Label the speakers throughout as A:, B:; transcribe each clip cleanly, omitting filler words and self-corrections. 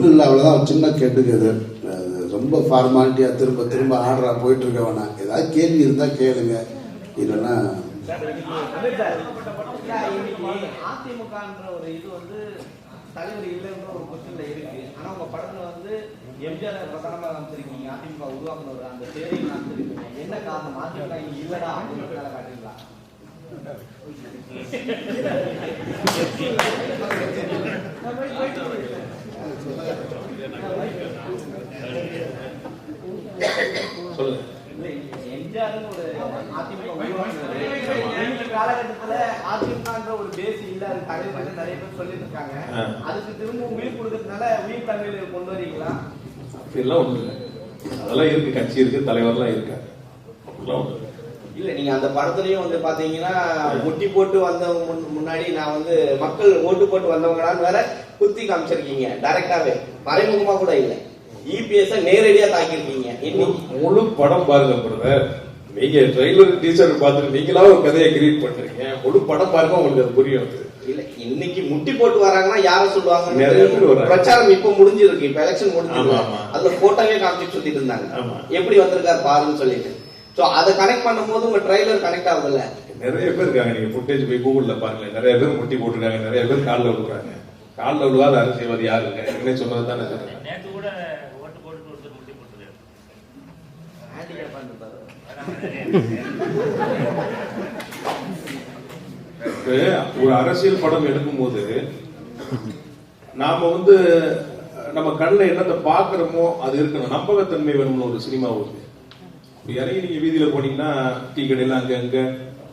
A: ஒன்றும் இல்லை, அவ்வளோதான். சின்ன கேட்டுக்குது, ரொம்ப ஃபார்மாலிட்டியாக திரும்ப திரும்ப ஆர்டராக போயிட்டு இருக்க வேணாம். ஏதாவது கேள்வி இருந்தால் கேளுங்க, இல்லைன்னா
B: அதிமுகன்ற ஒரு இது வந்து தலைவர் இல்லைன்ற ஒரு கொஸ்டின்ல இருக்கு. ஆனா உங்க படத்துல வந்து எம்ஜிஆர் பிரதானமா காமிச்சிருக்கீங்க, அதிமுக உருவாக்குனவர் அந்த பேரை காமிச்சிருக்கீங்க. என்ன காரணம்? அதிமுக இங்க இல்லடா அப்படின்னு காட்டுறீங்களா? எம்ஜிஆர்னு ஒரு அதிமுக உருவாக்குனவர் காலகட்டத்துல அதிமுகன்ற ஒரு பேசி இல்ல, அது தலைவர் நிறைய பேர் சொல்லிட்டு இருக்காங்க. அதுக்கு திரும்ப உயிர் கொடுக்கறதுனால உயிர் தமிழ் கொண்டு வரீங்களா?
C: அப்படிலாம் ஒண்ணு இல்லை, அதெல்லாம் இருக்கு. கட்சி இருக்கு, தலைவர்லாம் இருக்காங்க.
B: இல்ல, நீங்க அந்த படத்துலயும் வந்து பாத்தீங்கன்னா முட்டி போட்டு வந்தவங்க முன்னாடி நான் வந்து மக்கள் ஓட்டு போட்டு வந்தவங்களான்னு வேற குத்தி காமிச்சிருக்கீங்க. டைரக்டாவே, மறைமுகமா கூட இல்ல. இபிஎஸ் நேரடியா தாக்கிருக்கீங்க. இன்னைக்கு
C: முழு படம் பாருங்க பிரதர். நீங்க ட்ரெய்லர் டீசர் பார்த்துட்டு நீங்களா ஒரு கதையை கிரியேட் பண்றீங்க. முழு படம் பாருங்க, உங்களுக்கு அது புரியும்.
B: இல்ல, இன்னைக்கு முட்டி போட்டு வராங்கன்னா யார சொல்லுவாங்க? பிரச்சாரம் இப்ப முடிஞ்சிருக்கு, இப்ப எலெக்ஷன் முடிஞ்சிருக்கு. அதுல போட்டோவே காமிச்சு சொல்லிட்டு இருந்தாங்க, எப்படி வந்திருக்காரு பாருன்னு சொல்லிட்டு. சோ அதை கனெக்ட் பண்ணும் போது உங்க ட்ரைலர் கனெக்ட் ஆகுதுல்ல.
C: நிறைய பேர் இருக்காங்க, நீங்க ஃபுட்டேஜ் போய் கூகுள்ல பாருங்க. நிறைய பேர் முட்டி போட்டுருக்காங்க, நிறைய பேர் காலில் விழுறாங்க. காலில் விழுவாத அரசியல்வாதி யாருங்க? என்ன சொன்னது தானே சொல்றேன். நேற்று கூட ஓட்டு போட்டு ஒருத்தர் முட்டி போட்டுருக்காரு. ஒரு அரசியல் படம் எடுக்கும் போது நாம வந்து நம்ம கண்ணில் என்னத்தை பாக்குறோமோ அது இருக்கணும். நம்பகத்தன்மை வேணும்னு ஒரு சினிமா வருது. இறங்கி நீங்க வீதியில போனீங்கன்னா டீ கடையில அங்க அங்க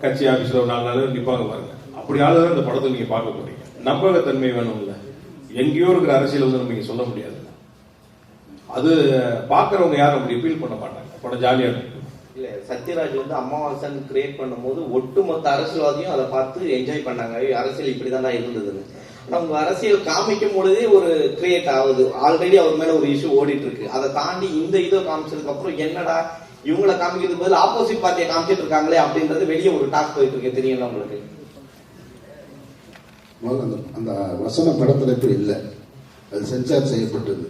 C: கட்சி ஆபீஸ்ல ஒரு 4 நாள் நிப்பாங்க பாருங்க. அப்படி ஆளுதான் இந்த படத்தை நீங்க பார்க்க போறீங்க. நம்பகத்தன்மை வேணும்ல. எங்கேயோ இருக்கிற அரசியல் வந்து நம்ம சொல்ல முடியாது. அது பாக்குறவங்க யாரும் அப்படி ஃபீல் பண்ண மாட்டாங்க. படம் ஜாலியா இருக்கும்.
B: இல்ல, சத்யராஜ் வந்து அமாவாசன் கிரியேட் பண்ணும் போது ஒட்டுமொத்த அரசியல்வாதியும் அதை பார்த்து என்ஜாய் பண்ணாங்க. அரசியல் இப்படிதான் இருந்ததுன்னு. அவங்க அரசியல் காமிக்கும் பொழுதே ஒரு கிரியேட் ஆகுது. ஆல்ரெடி அவர் மேல ஒரு இஷ்யூ ஓடிட்டு இருக்கு. அதை தாண்டி இந்த இதை காமிச்சதுக்கு அப்புறம் என்னடா இவங்களை காமிக்கிறது பதில் ஆப்போசிட் பார்ட்டியை காமிச்சிட்டு இருக்காங்களே அப்படின்றது வெளியே ஒரு டாக் போயிட்டு இருக்கு. தெரியல உங்களுக்கு?
A: அந்த வசன படத்துல இப்ப இல்லை, அது சென்சார் செய்யப்பட்டது.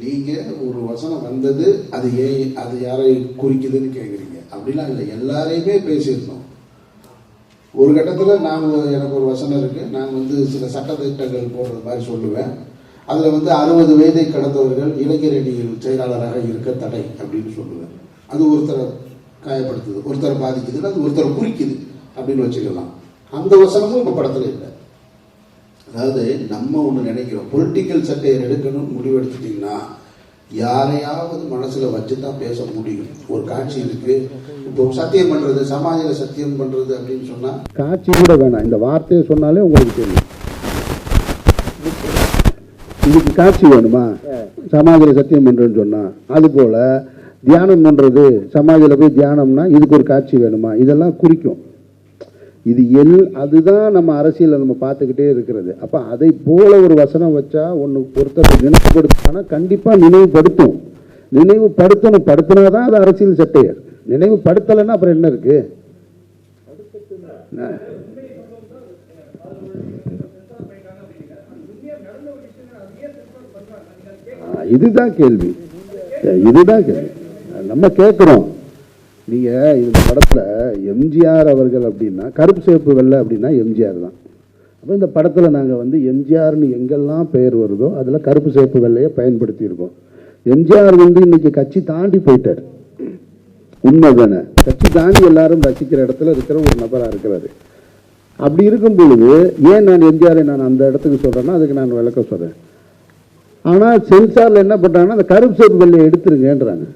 A: நீங்க ஒரு வசனம் வந்தது, அது ஏன் அது யாரை குறிக்குதுன்னு கேக்குறீங்க. அப்படிலாம் இல்லை, எல்லாரையுமே பேசியிருந்தோம். ஒரு கட்டத்துல எனக்கு ஒரு வசனம் இருக்கு, நான் வந்து சில சட்டத்திட்டங்கள் போடுறது மாதிரி சொல்லுவேன். அதுல வந்து 60 வயதை கடந்தவர்கள் இளைஞர் அணியில் செயலாளராக இருக்க தடை அப்படின்னு சொல்லுவேன். அது ஒருத்தரை காயப்படுத்துது, ஒருத்தரை பாதிக்குது, அது ஒருத்தரை குறிக்குது அப்படின்னு வச்சுக்கலாம். அந்த வசனமும் இப்ப படத்துல இல்லை. அதாவது நம்ம ஒண்ணு நினைக்கிறோம், பொலிட்டிக்கல் சட்டையை எடுக்கணும்னு முடிவெடுத்துட்டீங்கன்னா யாரையாவது மனசுல வச்சுதான் பேச முடியும். ஒரு காட்சி இருக்கு, இப்போ சத்தியம் பண்றது, சமாஜில சத்தியம் பண்றது அப்படின்னு சொன்னா காட்சி கூட வேணாம், இந்த வார்த்தையை சொன்னாலே உங்களுக்கு தெரியும். இதுக்கு காட்சி வேணுமா? சமாஜில சத்தியம் பண்றேன்னு சொன்னா, அது போல தியானம் பண்றது, சமாஜில போய் தியானம்னா இதுக்கு ஒரு காட்சி வேணுமா? இதெல்லாம் குறிக்கும். இது அதுதான் நம்ம அரசியல் நம்ம பார்த்துக்கிட்டே இருக்கிறது. அப்ப அதை போல ஒரு வசனம் வச்சா ஒருத்தர் நினைவுபடுத்தினா கண்டிப்பா நினைவுபடுத்தும். நினைவுபடுத்தணும், படுத்தினாதான் அது அரசியல் சட்டையர். நினைவுபடுத்தலைன்னா அப்புறம் என்ன இருக்கு? இதுதான் கேள்வி, இதுதான் கேள்வி நம்ம கேட்கிறோம். நீங்க இந்த படத்துல எம்ஜிஆர் அவர்கள் அப்படின்னா கருப்பு சேப்பு வெள்ளை அப்படின்னா எம்ஜிஆர் தான். அப்ப இந்த படத்துல நாங்க வந்து எம்ஜிஆர்னு எங்கெல்லாம் பெயர் வருதோ அதுல கருப்பு சேப்பு வெள்ளையை பயன்படுத்தி இருக்கோம். எம்ஜிஆர் வந்து இன்னைக்கு கட்சி தாண்டி போயிட்டார், உண்மைதானே? கட்சி தாண்டி எல்லாரும் ரசிக்கிற இடத்துல இருக்கிற ஒரு நபரா இருக்கிறாரு. அப்படி இருக்கும் பொழுது ஏன் நான் எம்ஜிஆரை நான் அந்த இடத்துக்கு சொல்றேன்னா அதுக்கு நான் விளக்கம் சொல்றேன். ஆனா சென்சார்ல என்ன பண்றாங்கன்னா அந்த கருப்பு சேப்பு வெள்ளையை எடுத்துருங்கன்றாங்க.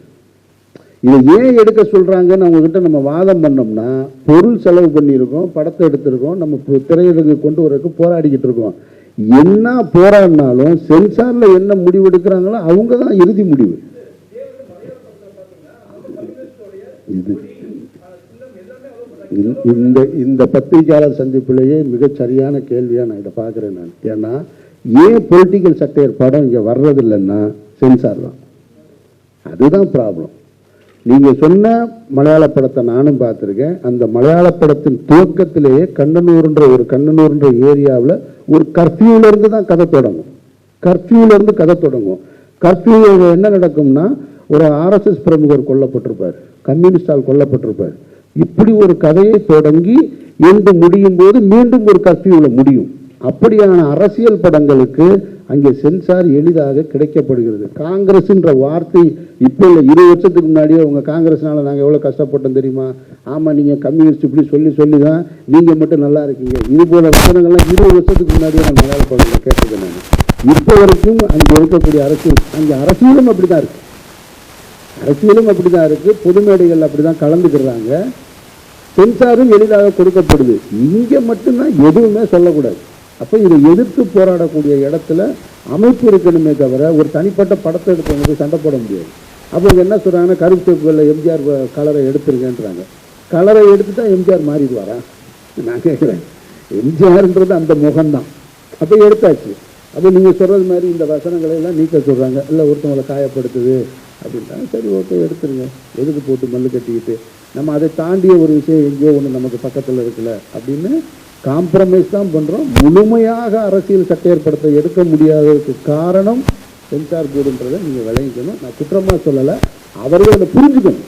A: இதை ஏன் எடுக்க சொல்றாங்கன்னு அவங்க கிட்ட நம்ம வாதம் பண்ணோம்னா, பொருள் செலவு பண்ணியிருக்கோம், படத்தை எடுத்திருக்கோம், நம்ம திரையிடங்கு கொண்டு வரக்கு போராடிக்கிட்டு இருக்கோம். என்ன போராடினாலும் சென்சார்ல என்ன முடிவு எடுக்கிறாங்களோ அவங்க தான் இறுதி முடிவு. இது இந்த பத்திரிகையாளர் சந்திப்பிலேயே மிகச் சரியான கேள்வியா நான் இதை பார்க்கிறேன். நான் ஏன்னா ஏன் பொலிட்டிக்கல் சட்டையர் படம் இங்க வர்றதில்லைன்னா சென்சார் தான். அதுதான் ப்ராப்ளம். நீங்க சொன்ன மலையாள படத்தை நானும் பார்த்திருக்கேன். அந்த மலையாள படத்தின் துவக்கத்திலேயே கண்ணனூர்ன்ற ஏரியாவில் ஒரு கர்ஃபியூல இருந்து தான் கதை தொடங்கும். கர்ஃபியூல இருந்து கதை தொடங்கும். கர்ஃபியூ என்ன நடக்கும்னா, ஒரு ஆர்எஸ்எஸ் பிரமுகர் கொல்லப்பட்டிருப்பார், கம்யூனிஸ்ட் ஆள் கொல்லப்பட்டிருப்பார். இப்படி ஒரு கதையை தொடங்கி எண்டு முடியும் போது மீண்டும் ஒரு கர்ஃபியூல முடியும். அப்படியான அரசியல் படங்களுக்கு அங்கே சென்சார் எளிதாக கிடைக்கப்படுகிறது. காங்கிரஸ்ன்ற வார்த்தை இப்போ இல்லை, 20 வருஷத்துக்கு முன்னாடியே உங்க காங்கிரஸ்னால நாங்கள் எவ்வளோ கஷ்டப்பட்டோம் தெரியுமா? ஆமாம், நீங்கள் கம்யூனிஸ்ட் இப்படி சொல்லி தான் நீங்கள் மட்டும் நல்லா இருக்கீங்க. இது போல வசனங்கள்லாம் 20 வருஷத்துக்கு முன்னாடியே நான் மலையாள படங்களை கேட்டிருக்கேன். நான் இப்போ வரைக்கும் அங்கே இருக்கக்கூடிய அரசியல், அங்கே அரசியலும் அப்படி தான் இருக்கு, அரசியலும் அப்படி தான் இருக்கு, பொது மேடைகள் அப்படி தான் கலந்துக்கிறாங்க. சென்சாரும் எளிதாக கொடுக்கப்படுது. இங்கே மட்டும்தான் எதுவுமே சொல்லக்கூடாது. அப்போ இதை எதிர்த்து போராடக்கூடிய இடத்துல அமைப்பு இருக்கணுமே தவிர ஒரு தனிப்பட்ட படத்தை எடுத்து சண்டை போட முடியாது. அப்போ இங்கே என்ன சொல்கிறாங்கன்னா, கருப்பு சேப்புகளில் எம்ஜிஆர் கலரை எடுத்துருங்கன்றாங்க. கலரை எடுத்துட்டா எம்ஜிஆர் மாறிடுவாரா? நான் கேட்குறேன். எம்ஜிஆர்ன்றது அந்த முகம்தான். அப்போ எடுத்தாச்சு. அப்போ நீங்கள் சொல்கிறது மாதிரி இந்த வசனங்களை எல்லாம் நீக்க சொல்கிறாங்க. இல்லை ஒருத்தவங்களை காயப்படுத்துது அப்படின்ட்டாங்க. சரி, ஓகே, எடுத்துருங்க. எதுக்கு போட்டு மல்லு கட்டிக்கிட்டு நம்ம அதை தாண்டிய ஒரு விஷயம் எங்கேயோ ஒன்று நமக்கு பக்கத்தில் இருக்குல்ல அப்படின்னு காம்ப்ரமைஸ் தான் பண்ணுறோம். முழுமையாக அரசியல் சட்டையற்படுத்த எடுக்க முடியாததுக்கு காரணம் சென்சார் போர்டுன்றதை நீங்கள் விளங்கிக்கணும். நான் குற்றமாக சொல்லலை, அவர்கள் அதை புரிஞ்சுக்கணும்.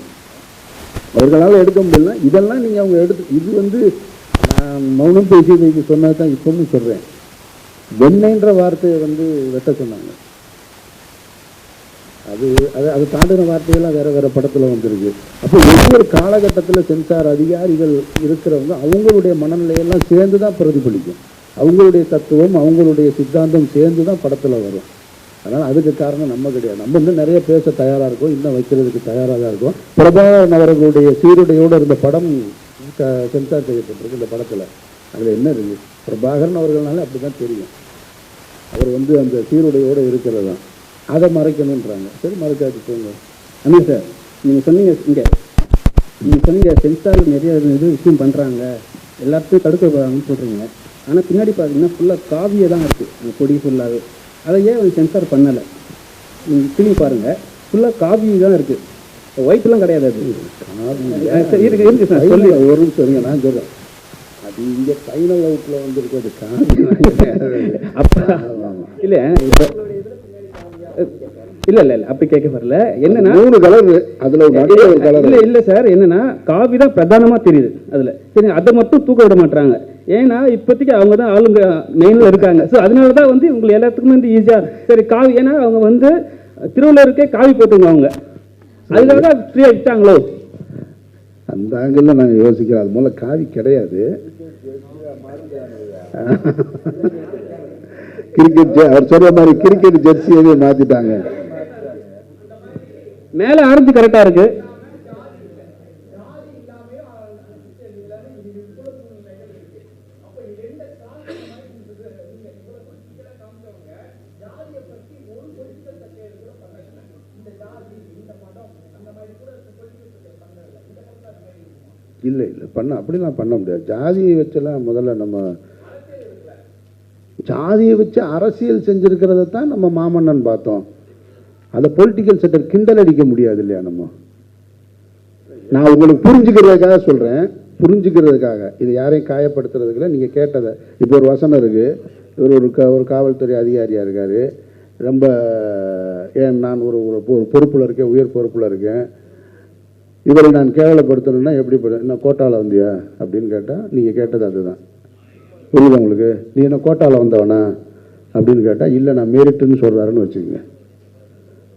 A: அவர்களால் எடுக்க முடியல. இதெல்லாம் நீங்கள் அவங்க இது நான் மௌனம் பேசி சொன்னது தான் இப்பவும் சொல்கிறேன். வெண்ணெய்ன்ற வார்த்தையை வெட்ட சொன்னாங்க. அது தாண்டின வார்த்தைகள்லாம் வேறு படத்தில் வந்துருக்கு. அப்போ ஒவ்வொரு காலகட்டத்தில் சென்சார் அதிகாரிகள் இருக்கிறவங்க அவங்களுடைய மனநிலையெல்லாம் சேர்ந்து தான் பிரதிபலிக்கும். அவங்களுடைய தத்துவம், அவங்களுடைய சித்தாந்தம் சேர்ந்து தான் படத்தில் வரும். அதனால் அதுக்கு காரணம் நம்ம கிடையாது. நம்ம இன்னும் நிறைய பேச தயாராக இருக்கோம், இன்னும் வைக்கிறதுக்கு தயாராக தான் இருக்கும். பிரபாகரன் அவர்களுடைய சீருடையோடு இருந்த படம் சென்சார் செய்யப்பட்டிருக்கு. இந்த படத்தில் அதில் என்ன இருக்குது? பிரபாகரன் அவர்கள்னால அப்படி தான் தெரியும். அவர் அந்த சீருடையோடு இருக்கிறது தான். அதை மறைக்கணுன்றாங்க. சரி, மறைக்காது போங்க.
D: அண்ணா சார், நீங்கள் சொன்னீங்க சென்சார் நிறைய விஷயம் பண்ணுறாங்க, எல்லாத்தையும் தடுக்க போகிறாங்கன்னு சொல்கிறீங்க. ஆனால் பின்னாடி பார்த்தீங்கன்னா ஃபுல்லாக காவியை தான் இருக்குது, அந்த கொடி ஃபுல்லாகவே. அதை ஏன் அவங்க சென்சார் பண்ணலை? நீங்கள் கிளி பாருங்கள், ஃபுல்லாக காவி தான் இருக்குது, ஒயிட்லாம் கிடையாது. அது இருக்கு சார், சொல்லி
A: ஒரு நிமிஷம் இருங்க, நான் சொல்கிறேன். அது இங்கே ஃபைனல் அவுட்டில் வந்துருக்குது காவி.
D: அப்போ இல்லை, இப்போ இல்ல அப்படி கேட்க வரல. என்னன்னா 3 கலர், அதுல ஒரு கலர் இல்ல சார். என்னன்னா காவி தான் பிரதானமா தெரியுது அதுல. சரி, அதை மட்டும் தூக்க விட மாட்டாங்க. ஏன்னா இப்போதைக்கு அவங்க தான் ஆளுங்க மெயின்ல இருக்காங்க. ஸோ அதனாலதான் உங்களுக்கு எல்லாத்துக்குமே ஈஸியா சரி காவி. ஏன்னா அவங்க திருவள்ளுவருக்கே காவி போட்டுங்க அவங்க, அதுக்காக தான் ஃப்ரீயா விட்டாங்களோ
A: அந்த ஆங்கிள் நாங்கள் யோசிக்கிறோம். அது மூலம் காவி கிடையாது. கிரிக்கெட் அவர் சொல்ற மாதிரி கிரிக்கெட் ஜெர்சியவே மாத்திட்டாங்க.
D: மேல ஆரஞ்சு கரெக்டா இருக்கு.
A: இல்லை அப்படிலாம் பண்ண முடியாது. ஜாதியை வச்செல்லாம் முதல்ல நம்ம ஜாதியை வச்சு அரசியல் செஞ்சிருக்கிறத தான் நம்ம மாமன்னன் பார்த்தோம். அதை பொலிட்டிக்கல் செக்டர் கிண்டல் அடிக்க முடியாது இல்லையா? நான் உங்களுக்கு புரிஞ்சுக்கிறதுக்காக சொல்றேன், புரிஞ்சுக்கிறதுக்காக. இது யாரையும் காயப்படுத்துறதுக்குல. நீங்க கேட்டதை இப்போ ஒரு வசனம் இருக்கு. இவர் ஒரு காவல்துறை அதிகாரியா இருக்காரு. ரொம்ப நான் ஒரு பொறுப்புல இருக்கேன், உயர் பொறுப்புல இருக்கேன். இவரை நான் கேவலப்படுத்தணும்னா எப்படி என்ன கோட்டாவில் வந்தியா அப்படின்னு கேட்டால் நீங்கள் கேட்டது அதுதான். புரியுதா உங்களுக்கு? நீ என்ன கோட்டாவில் வந்தவனா அப்படின்னு கேட்டால் இல்லை நான் மேரிட்டுன்னு சொல்கிறாருன்னு வச்சுக்கோங்க.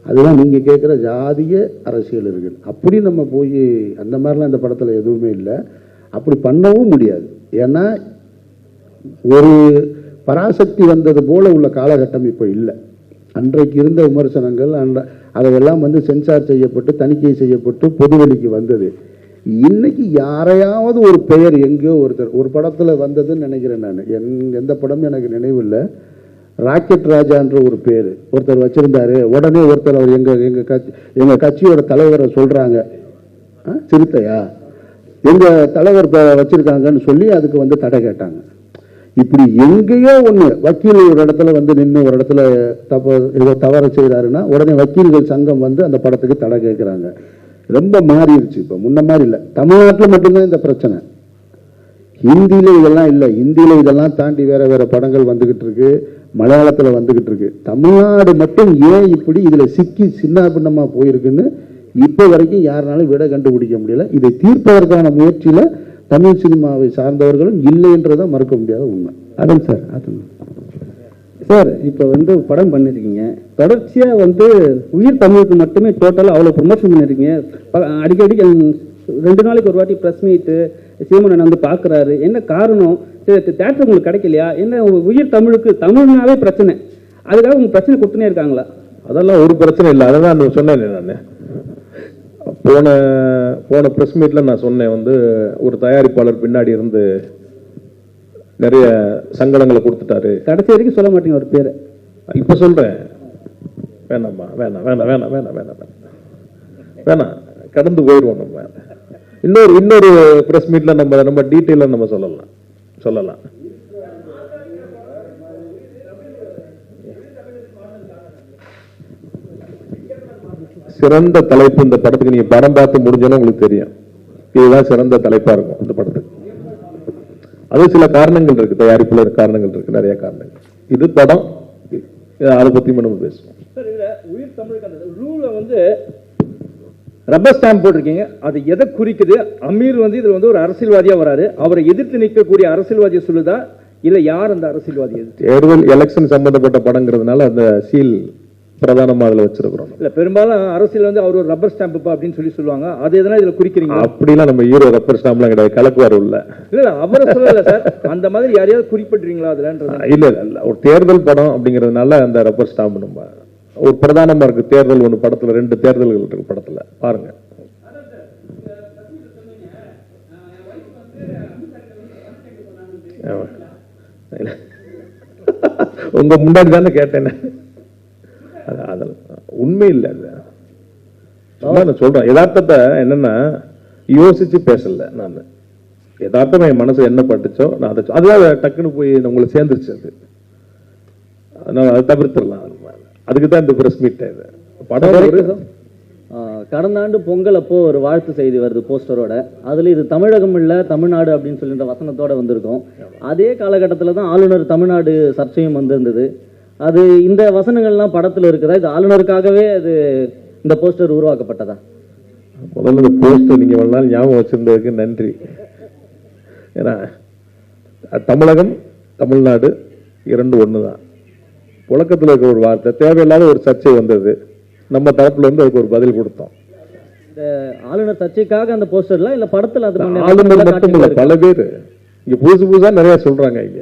A: அதுதான் நீங்கள் கேட்குற ஜாதிய அரசியல் இருக்குது. அப்படி நம்ம போய் அந்த மாதிரிலாம் இந்த படத்தில் எதுவுமே இல்லை. அப்படி பண்ணவும் முடியாது. ஏன்னா ஒரு பராசக்தி வந்தது போல உள்ள காலகட்டம் இப்போ இல்லை. அன்றைக்கு இருந்த விமர்சனங்கள் அதையெல்லாம் சென்சார் செய்யப்பட்டு தணிக்கை செய்யப்பட்டு பொதுவெளிக்கு வந்தது. இன்னைக்கு யாரையாவது ஒரு பெயர் எங்கேயோ ஒரு படத்தில் வந்ததுன்னு நினைக்கிறேன் நான். எந்த படம் எனக்கு நினைவில்லை. ராக்கெட் ராஜான்ற ஒரு பேர் ஒருத்தர் வச்சிருந்தாரு. உடனே ஒருத்தர் அவர் எங்க கட்சியோட தலைவரை சொல்றாங்க, சிறுத்தையா எங்க தலைவர் வச்சிருக்காங்கன்னு சொல்லி அதுக்கு தடை கேட்டாங்க. இப்படி எங்கேயோ ஒண்ணு வக்கீல் ஒரு இடத்துல நின்று ஒரு இடத்துல ஏதோ தவறு செய்யறாருன்னா உடனே வக்கீல்கள் சங்கம் அந்த படத்துக்கு தடை கேட்கிறாங்க. ரொம்ப மாறிடுச்சு. இப்ப முன்ன மாதிரி இல்லை. தமிழ்நாட்டில் மட்டும்தான் இந்த பிரச்சனை. ஹிந்தியில இதெல்லாம் இல்லை. ஹிந்தியில இதெல்லாம் தாண்டி வேற வேற படங்கள் வந்துகிட்டு இருக்கு. மலையாளத்தில் வந்துகிட்டு இருக்கு. தமிழ்நாடு மட்டும் ஏன் இப்படி இதில் சிக்கி சின்ன பின்னமாக போயிருக்குன்னு இப்போ வரைக்கும் யாருனாலும் விட கண்டுபிடிக்க முடியல. இதை தீர்ப்பதற்கான முயற்சியில் தமிழ் சினிமாவை சார்ந்தவர்களும் இல்லைன்றதை மறுக்க முடியாத உண்மை.
D: அதான் சார். சார் இப்போ படம் பண்ணியிருக்கீங்க, தொடர்ச்சியாக உயிர் தமிழுக்கு மட்டுமே டோட்டலாக அவ்வளோ ப்ரொமோஷன் பண்ணியிருக்கீங்க. அடிக்கடி 2 நாளைக்கு ஒரு வாட்டி ப்ரெஸ் மீட்டு சீமனன் பார்க்குறாரு. என்ன காரணம்? தேட்டர் உங்களுக்கு கிடைக்கலையா? என்ன உயிர் தமிழுக்கு தமிழ்னாவே பிரச்சனை, அதுக்காக உங்கள் பிரச்சனை கொடுத்துனே இருக்காங்களா?
E: அதெல்லாம் ஒரு பிரச்சனை இல்லை. அதை தான் நான் சொன்னேன். நான் போன ப்ரெஸ் மீட்டில் நான் சொன்னேன், ஒரு தயாரிப்பாளர் பின்னாடி இருந்து நிறைய சங்கடங்களை கொடுத்துட்டாரு.
D: கடைசி வரைக்கும் சொல்ல மாட்டீங்க ஒரு பேரை.
E: இப்போ சொல்கிறேன். வேணாம்மா, வேணாம் வேணாம் வேணாம் வேணாம் வேணாம் வேணாம், கடந்து போயிடுவோம். நம்ம இன்னொரு ப்ரெஸ் மீட்டில் நம்ம டீட்டெயிலாக நம்ம சொல்லலாம். சிறந்த தலைப்பு இந்த படத்துக்கு. நீங்க படம் பார்த்து முடிஞ்சாலும் உங்களுக்கு தெரியும், இதுதான் சிறந்த தலைப்பா இருக்கும் இந்த படத்துக்கு. அது சில காரணங்கள் இருக்கு, தயாரிப்புல காரணங்கள் இருக்கு, நிறைய காரணங்கள். இது படம், அதை பத்தி நம்ம பேசுவோம்.
F: உயிர் தமிழுக்கு ரப்பர் ஸ்டாம்ப் போட்டிருக்கீங்க, அது எதை குறிக்குது? அமீர் இதுல ஒரு அரசியல்வாதியா வராரு, அவரை எதிர்த்து நிற்கக்கூடிய அரசியல்வாதியை சொல்லுதா, இல்ல யார் அந்த அரசியல்வாதி?
E: தேர்தல் எலெக்ஷன் சம்பந்தப்பட்ட படங்கிறதுனால அந்த சீல் பிரதானமா அதுல வச்சிருக்கிறோம்.
F: இல்ல பெரும்பாலும் அரசியல் அவர் ஒரு ரப்பர் ஸ்டாம்ப் அப்படின்னு சொல்லுவாங்க, அது எதனா இதுல குறிக்கிறீங்க?
E: அப்படிலாம் நம்ம ஹீரோ ரப்பர் ஸ்டாம்ப்லாம் கிடையாது, கலக்குவார் உள்ள.
F: இல்ல அவரை சொல்லல சார், அந்த மாதிரி யாரையாவது குறிப்பிடுறீங்களா அதுல?
E: இல்ல, ஒரு தேர்தல் படம் அப்படிங்கிறதுனால அந்த ரப்பர் ஸ்டாம்ப் நம்ம ஒரு பிரதானமா இருக்கு. தேர்தல் ஒன்று படத்துல 2 தேர்தல்கள் இருக்கு படத்துல, பாருங்க. உங்க முன்னாடி தானே கேட்டேன். உண்மை இல்லை, நான் சொல்றேன். யதார்த்தத்தை என்னன்னா யோசிச்சு பேசல. நான் யதார்த்தம் என் மனசு என்ன பட்டுச்சோ நான் அதை அதுதான் டக்குன்னு போய் உங்களை சேர்ந்துருச்சு. அது அதனால அதை தவிர்த்துடலாம். அதுக்கு தான் இந்த பிரஸ் மீட். படம்
G: கடந்த ஆண்டு பொங்கல் அப்போ ஒரு வாழ்த்து செய்தி வருது போஸ்டரோட. அதுல இது தமிழகம் இல்ல தமிழ்நாடு அப்படின்னு சொல்லின்ற வசனத்தோட வந்திருக்கும். அதே காலகட்டத்தில் தான் ஆளுநர் தமிழ்நாடு சர்ச்சையும் வந்திருந்தது. அது இந்த வசனங்கள்லாம் படத்துல இருக்குதா? இது ஆளுநருக்காகவே அது இந்த போஸ்டர் உருவாக்கப்பட்டதா?
E: முதல்ல இந்த போஸ்டர் நீங்க ஒரு நாள் ஞாபகம் வச்சிருந்ததுக்கு நன்றி. ஏன்னா தமிழகம் தமிழ்நாடு 2 ஒண்ணுதான். புழக்கத்தில் இருக்கிற ஒரு வார்த்தை, தேவையில்லாத ஒரு சர்ச்சை வந்தது. நம்ம தரப்புல அதுக்கு ஒரு பதில் கொடுத்தோம்.
G: இந்த ஆளுநர் சர்ச்சைக்காக அந்த போஸ்டர்ல இல்ல படத்துல அது
E: ஆளுநர் மட்டும் இல்ல, பல பேர் இங்க புதுசா நிறைய சொல்றாங்க. இங்க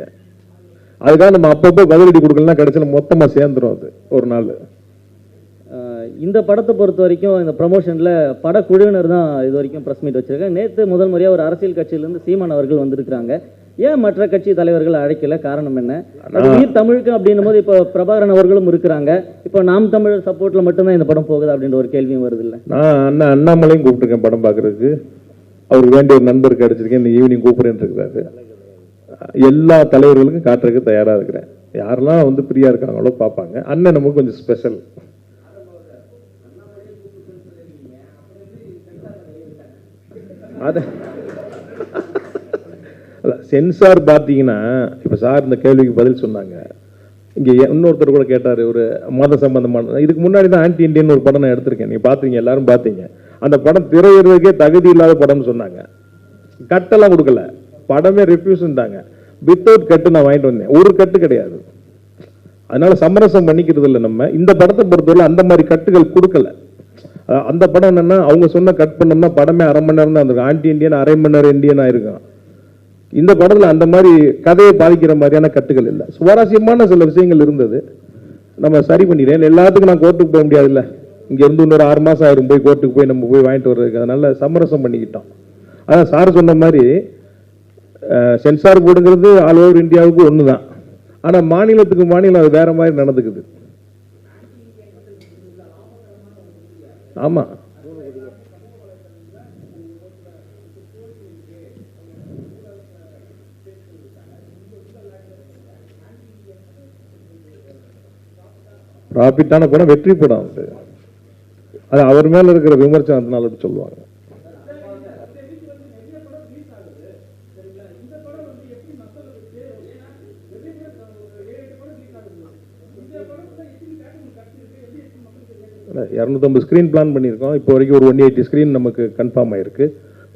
E: அதுக்காக நம்ம அப்பப்போ பதிலடி கொடுக்கலாம், கடைசியில மொத்தமா சேர்ந்துரும் அது ஒரு நாள்.
G: இந்த படத்தை பொறுத்த வரைக்கும் இந்த ப்ரமோஷன்ல படக்குழுவினர் தான் இது வரைக்கும் பிரஸ் மீட் வச்சிருக்காங்க. நேற்று முதல் முறையா ஒரு அரசியல் கட்சியிலிருந்து சீமான் அவர்கள் வந்திருக்காங்க. ஏன் மற்ற கட்சி தலைவர்கள் அழைக்கல? காரணம் என்ன? உயிர் தமிழுக்கு அப்படின்னும் போது இப்போ பிரபாகரன் அவர்களும் இருக்கிறாங்க. இப்போ நாம் தமிழ் சப்போர்ட்ல மட்டும்தான் இந்த படம் போகுது அப்படின்ற ஒரு கேள்வியும் வருது இல்ல?
E: நான் அண்ணாமலையும் கூப்பிட்டுருக்கேன் படம் பார்க்கறதுக்கு. அவருக்கு வேண்டிய ஒரு நண்பருக்கு அடிச்சிருக்கேன், இந்த ஈவினிங் கூப்பிடுறேன்னு இருக்கிறாரு. எல்லா தலைவர்களுக்கும் காட்டுறதுக்கு தயாரா இருக்கிறேன். யாரெல்லாம் பிரியா இருக்காங்களோ பார்ப்பாங்க. அண்ணன் நமக்கு கொஞ்சம் ஸ்பெஷல். சென்சார் பார்த்தீங்கன்னா இப்போ சார் இந்த கேள்விக்கு பதில் சொன்னாங்க. இங்கே இன்னொருத்தர் கூட கேட்டார், ஒரு மத சம்பந்தமான. இதுக்கு முன்னாடி தான் ஆன்டி இண்டியன் ஒரு படம் நான் எடுத்திருக்கேன், நீங்கள் பார்த்தீங்க, எல்லாரும் பார்த்தீங்க. அந்த படம் திரையிறதுக்கே தகுதி இல்லாத படம்னு சொன்னாங்க. கட்டெல்லாம் கொடுக்கல, படமே ரெஃப்யூஸ்ன்றாங்க. வித்தவுட் கட்டு நான் வாங்கிட்டு வந்தேன், ஒரு கட்டு கிடையாது. அதனால சமரசம் பண்ணிக்கிறது இல்லை நம்ம. இந்த படத்தை பொறுத்தவரை அந்த மாதிரி கட்டுகள் கொடுக்கல. அந்த படம் என்னன்னா, அவங்க சொன்ன கட் பண்ணோம்னா படமே 1/2 மணி நேரம் தான் இருந்திருக்கும். ஆன்டி இண்டியன் 1/2 மணி நேரம் இந்தியன் ஆயிருக்கும். இந்த படத்துல அந்த மாதிரி கதையை பாதிக்கிற மாதிரியான கட்டுகள் இல்லை. சுவாரஸ்யமான சில விஷயங்கள் இருந்தது, நம்ம சரி பண்ணிடுறேன். எல்லாத்துக்கும் நான் கோர்ட்டுக்கு போக முடியாது இல்லை, இங்க இருந்து இன்னொரு 6 மாசம் ஆயிரும் போய் கோர்ட்டுக்கு போய் நம்ம போய் வாங்கிட்டு வர்றதுக்கு. அதனால சமரசம் பண்ணிக்கிட்டோம். அதான் சார் சொன்ன மாதிரி சென்சார் போர்டுங்கிறது ஆல் ஓவர் இந்தியாவுக்கு ஒண்ணுதான். ஆனா மாநிலத்துக்கு மாநிலம் அது வேற மாதிரி நடந்துக்குது. ஆமா, ப்ராஃபிட்டான படம், வெற்றி படம். அது அவர் மேல இருக்கிற விமர்சனத்தினால சொல்லுவாங்க. 250 ஸ்க்ரீன் பிளான் பண்ணியிருக்கோம். இப்போ வரைக்கும் ஒரு 180 ஸ்க்ரீன் நமக்கு கன்ஃபார்ம் ஆகிருக்கு.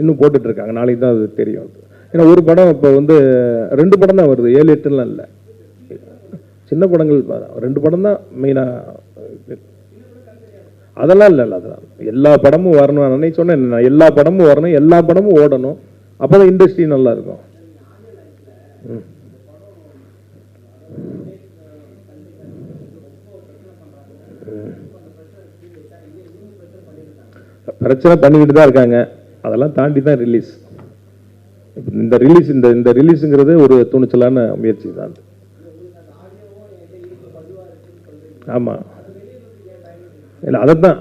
E: இன்னும் போட்டுட்ருக்காங்க. நாளைக்கு தான் அது தெரியும். ஏன்னா ஒரு படம் இப்போ வந்து 2 படம் தான் வருது, 7 8லாம் இல்லை. சின்ன படங்கள் 2 படம் தான் மெயினாக. அதெல்லாம் இல்லை. அதெல்லாம் எல்லா படமும் வரணும். நான் அன்னைக்கு சொன்னேன், எல்லா படமும் வரணும், எல்லா படமும் ஓடணும். அப்போ தான் இண்டஸ்ட்ரி நல்லா இருக்கும். பிரச்சனை பண்ணிக்கிட்டு தான் இருக்காங்க. அதெல்லாம் தாண்டி தான் ரிலீஸ். இந்த ரிலீஸுங்கிறது ஒரு துணிச்சலான முயற்சி தான். ஆமாம், இல்லை அதைத்தான்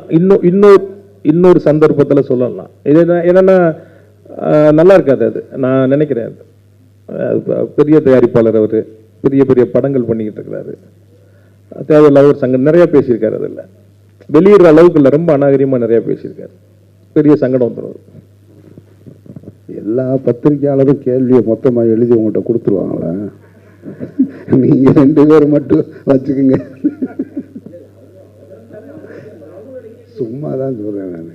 E: இன்னொரு சந்தர்ப்பத்தில் சொல்லலாம். இது என்னன்னா நல்லா இருக்காது. அது நான் நினைக்கிறேன். பெரிய தயாரிப்பாளர், அவர் பெரிய பெரிய படங்கள் பண்ணிக்கிட்டு இருக்கிறாரு. தேவையில்லாத ஒரு சங்கம் நிறைய பேசியிருக்காரு. அதில் வெளியிடுற அளவுக்கு இல்லை, ரொம்ப அநாகரிகமாக நிறைய பேசியிருக்காரு. பெரிய சங்கடம் வந்துடும்.
A: எல்லா பத்திரிகையாளரும் கேள்வியை மொத்தமாக எழுதி உங்கள்கிட்ட கொடுத்துருவாங்களா? நீங்கள் 2 பேர் மட்டும் வச்சுக்கோங்க. சும்மா தான் சொல்கிறேன் நான்.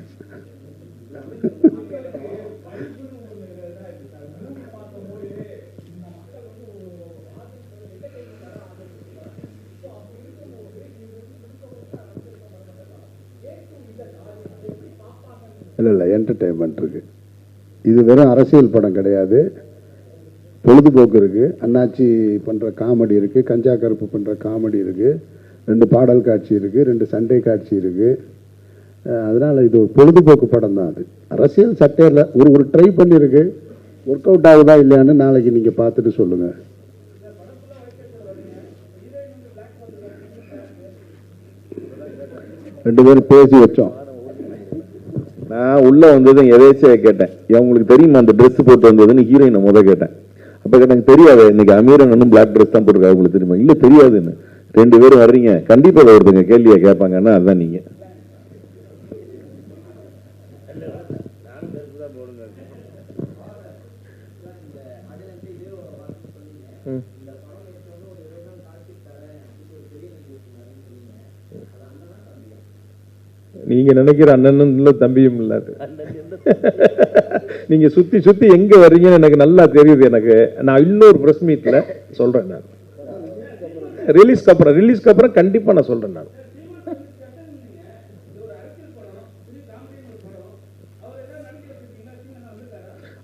A: இல்லை என்டர்டெயின்மெண்ட் இருக்குது. இது வெறும் அரசியல் படம் கிடையாது, பொழுதுபோக்கு இருக்குது. அண்ணாச்சி பண்ணுற காமெடி இருக்குது, கஞ்சா கருப்பு பண்ணுற காமெடி இருக்குது, 2 பாடல் காட்சி இருக்குது, 2 சண்டை காட்சி இருக்குது. அதனால் இது ஒரு பொழுதுபோக்கு படம் தான். அது அரசியல் சட்டையில் ஒரு ட்ரை பண்ணியிருக்கு. ஒர்க் அவுட் ஆகுதா இல்லையான்னு நாளைக்கு நீங்கள் பார்த்துட்டு சொல்லுங்கள். ரெண்டு பேரும் பேசி வச்சோம்.
H: நான் உள்ள வந்ததும் எதேச்சியா கேட்டேன், உங்களுக்கு தெரியுமா அந்த ட்ரெஸ் போட்டு வந்ததுன்னு ஹீரோயினை கேட்டேன். அப்ப கேட்டாங்க தெரியாது, இன்னைக்கு அமீரன் ஒன்றும் பிளாக் ட்ரெஸ் தான் போட்டுருக்காங்க, உங்களுக்கு தெரியுமா? இல்ல தெரியாதுன்னு. 2 பேரும் வர்றீங்க, கண்டிப்பா ஒருத்தங்க கேள்வியை கேட்பாங்கன்னா அதுதான் நீங்க.
E: நீங்க நினைக்கிற அண்ணனும் இல்ல தம்பியும் இல்ல. நீங்க சுத்தி சுத்தி எங்க வர்றீங்கன்னு எனக்கு நல்லா தெரியுது. எனக்கு நான் இன்னொரு பிரஸ் மீட்ல சொல்றேன். நான் ரிலீஸ்க்கு அப்புறம் கண்டிப்பா நான் சொல்றேன். நான்